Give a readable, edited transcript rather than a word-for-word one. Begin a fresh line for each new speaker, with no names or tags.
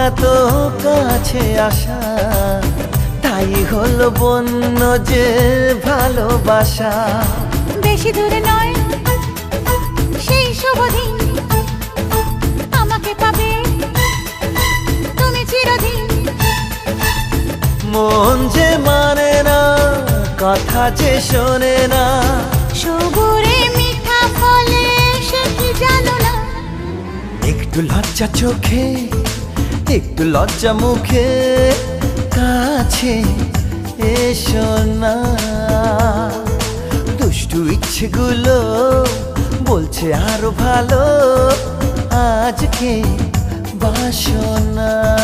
এত কাছে আসা, তাই হলো বন্য যে ভালোবাসা।
বেশি দূরে নয় সেই শুভ দিন, আমাকে পাবে তুমি চিরদিন।
মন যে মানে না, কথা যে শোনে না,
সবুরে মিঠা ফলে সে কি জানো না।
একটু লজ্জা চোখে, একটু লজ্জা মুখে, কাছে এসো না। দুষ্টু ইচ্ছেগুলো বলছে আরো ভালো, আজকে বাসনা।